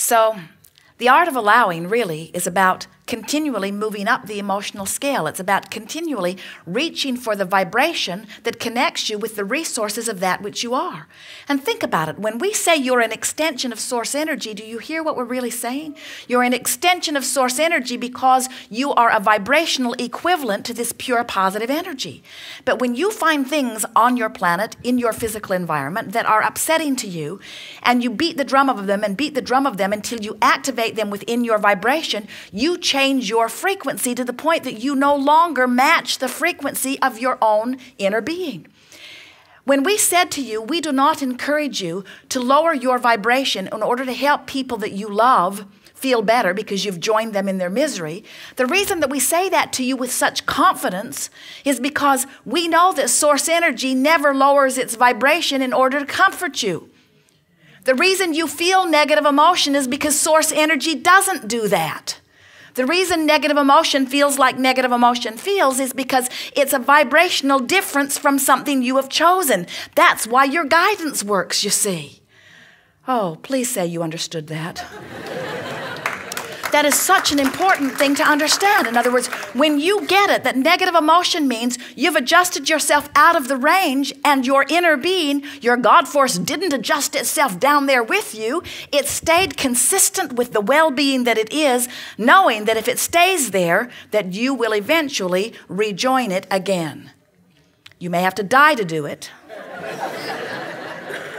So the art of allowing really is about continually moving up the emotional scale. It's about continually reaching for the vibration that connects you with the resources of that which you are. And think about it. When we say you're an extension of source energy, do you hear what we're really saying? You're an extension of source energy because you are a vibrational equivalent to this pure positive energy. But when you find things on your planet, in your physical environment, that are upsetting to you, and you beat the drum of them and beat the drum of them until you activate them within your vibration, you change your frequency to the point that you no longer match the frequency of your own inner being. When we said to you, we do not encourage you to lower your vibration in order to help people that you love feel better because you've joined them in their misery, the reason that we say that to you with such confidence is because we know that source energy never lowers its vibration in order to comfort you. The reason you feel negative emotion is because source energy doesn't do that. The reason negative emotion feels like negative emotion feels is because it's a vibrational difference from something you have chosen. That's why your guidance works, you see. Oh, please say you understood that. That is such an important thing to understand. In other words, when you get it, that negative emotion means you've adjusted yourself out of the range and your inner being, your God force, didn't adjust itself down there with you. It stayed consistent with the well-being that it is, knowing that if it stays there, that you will eventually rejoin it again. You may have to die to do it,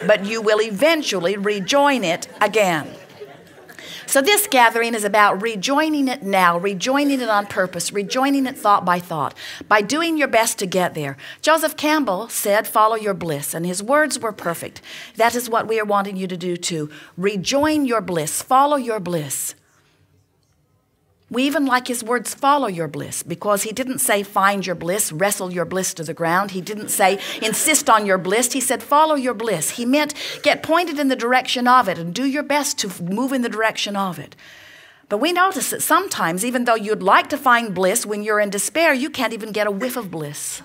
but you will eventually rejoin it again. So this gathering is about rejoining it now, rejoining it on purpose, rejoining it thought by thought, by doing your best to get there. Joseph Campbell said, follow your bliss, and his words were perfect. That is what we are wanting you to do too. Rejoin your bliss, follow your bliss. We even like his words, follow your bliss, because he didn't say find your bliss, wrestle your bliss to the ground. He didn't say insist on your bliss. He said follow your bliss. He meant get pointed in the direction of it and do your best to move in the direction of it. But we notice that sometimes, even though you'd like to find bliss, when you're in despair, you can't even get a whiff of bliss.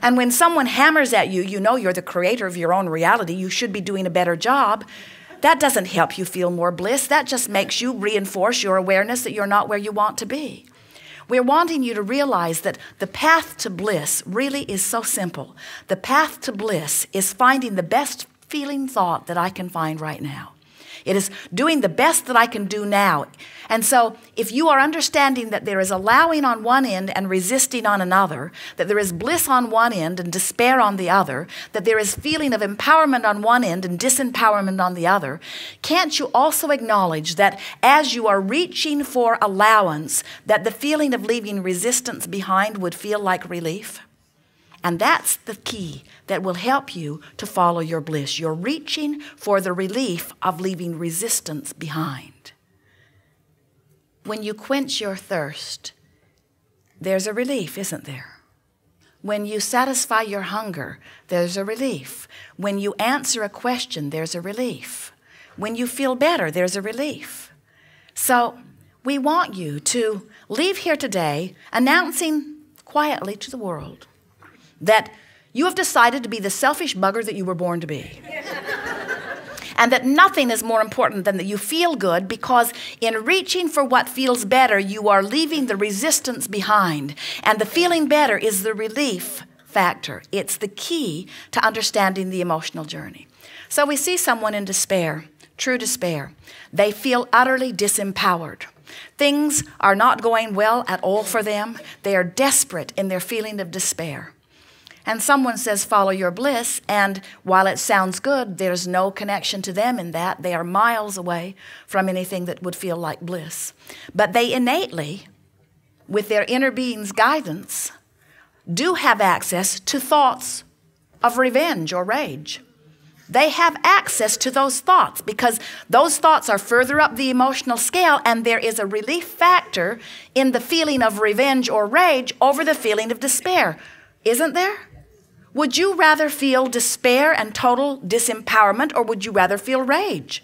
And when someone hammers at you, you know you're the creator of your own reality. You should be doing a better job. That doesn't help you feel more bliss. That just makes you reinforce your awareness that you're not where you want to be. We're wanting you to realize that the path to bliss really is so simple. The path to bliss is finding the best feeling thought that I can find right now. It is doing the best that I can do now. And so if you are understanding that there is allowing on one end and resisting on another, that there is bliss on one end and despair on the other, that there is feeling of empowerment on one end and disempowerment on the other, can't you also acknowledge that as you are reaching for allowance, that the feeling of leaving resistance behind would feel like relief? And that's the key that will help you to follow your bliss. You're reaching for the relief of leaving resistance behind. When you quench your thirst, there's a relief, isn't there? When you satisfy your hunger, there's a relief. When you answer a question, there's a relief. When you feel better, there's a relief. So we want you to leave here today announcing quietly to the world that you have decided to be the selfish bugger that you were born to be. And that nothing is more important than that you feel good, because in reaching for what feels better, you are leaving the resistance behind. And the feeling better is the relief factor. It's the key to understanding the emotional journey. So we see someone in despair, true despair. They feel utterly disempowered. Things are not going well at all for them. They are desperate in their feeling of despair. And someone says, follow your bliss, and while it sounds good, there's no connection to them in that. They are miles away from anything that would feel like bliss. But they innately, with their inner being's guidance, do have access to thoughts of revenge or rage. They have access to those thoughts because those thoughts are further up the emotional scale, and there is a relief factor in the feeling of revenge or rage over the feeling of despair. Isn't there? Would you rather feel despair and total disempowerment, or would you rather feel rage?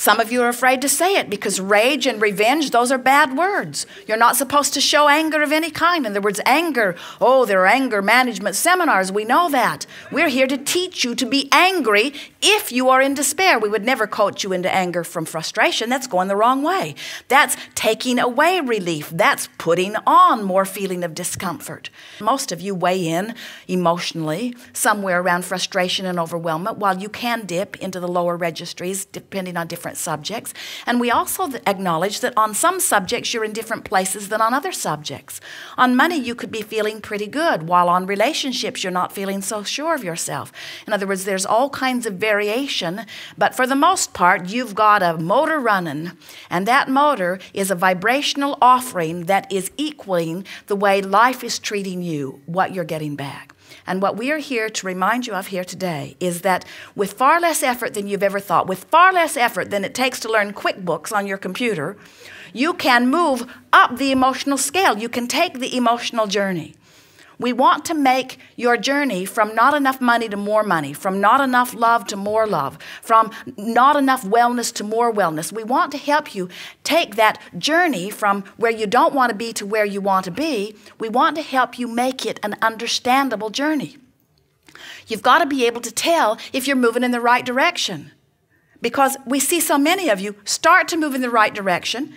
Some of you are afraid to say it because rage and revenge, those are bad words. You're not supposed to show anger of any kind. In other words, anger. Oh, there are anger management seminars. We know that. We're here to teach you to be angry if you are in despair. We would never coach you into anger from frustration. That's going the wrong way. That's taking away relief. That's putting on more feeling of discomfort. Most of you weigh in emotionally somewhere around frustration and overwhelmment, while you can dip into the lower registries depending on different subjects. And we also acknowledge that on some subjects you're in different places than on other subjects. On money you could be feeling pretty good, while on relationships you're not feeling so sure of yourself. In other words, there's all kinds of variation, but for the most part you've got a motor running, and that motor is a vibrational offering that is equaling the way life is treating you, what you're getting back. And what we are here to remind you of here today is that with far less effort than you've ever thought, with far less effort than it takes to learn QuickBooks on your computer, you can move up the emotional scale. You can take the emotional journey. We want to make your journey from not enough money to more money, from not enough love to more love, from not enough wellness to more wellness. We want to help you take that journey from where you don't want to be to where you want to be. We want to help you make it an understandable journey. You've got to be able to tell if you're moving in the right direction, because we see so many of you start to move in the right direction,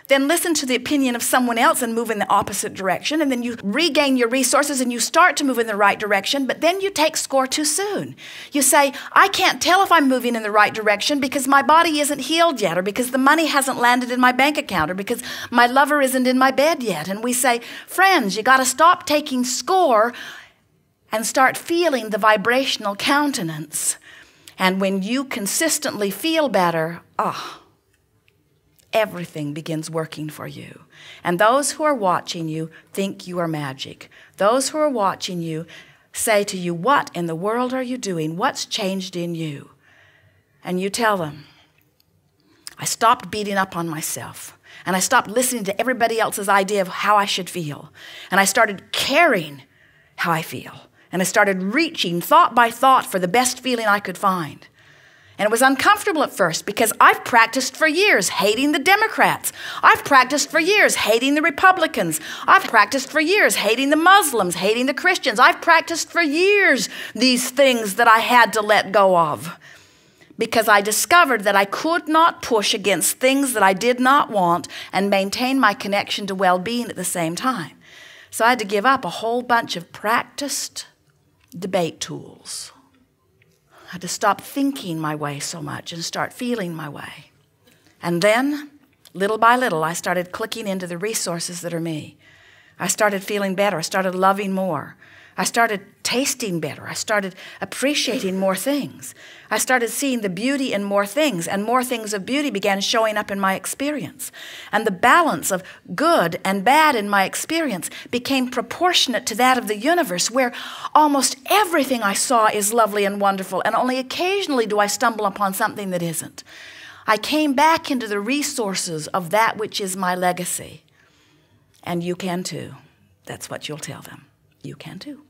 then listen to the opinion of someone else and move in the opposite direction, and then you regain your resources and you start to move in the right direction, but then you take score too soon. You say, I can't tell if I'm moving in the right direction because my body isn't healed yet, or because the money hasn't landed in my bank account, or because my lover isn't in my bed yet. And we say, friends, you got to stop taking score and start feeling the vibrational countenance. And when you consistently feel better, everything begins working for you. And those who are watching you think you are magic. Those who are watching you say to you, what in the world are you doing? What's changed in you? And you tell them, I stopped beating up on myself, and I stopped listening to everybody else's idea of how I should feel. And I started caring how I feel. And I started reaching thought by thought for the best feeling I could find. And it was uncomfortable at first because I've practiced for years hating the Democrats. I've practiced for years hating the Republicans. I've practiced for years hating the Muslims, hating the Christians. I've practiced for years these things that I had to let go of, because I discovered that I could not push against things that I did not want and maintain my connection to well-being at the same time. So I had to give up a whole bunch of practiced debate tools. I had to stop thinking my way so much and start feeling my way. And then, little by little, I started clicking into the resources that are me. I started feeling better. I started loving more. I started tasting better. I started appreciating more things. I started seeing the beauty in more things, and more things of beauty began showing up in my experience. And the balance of good and bad in my experience became proportionate to that of the universe, where almost everything I saw is lovely and wonderful, and only occasionally do I stumble upon something that isn't. I came back into the resources of that which is my legacy. And you can too. That's what you'll tell them. You can too.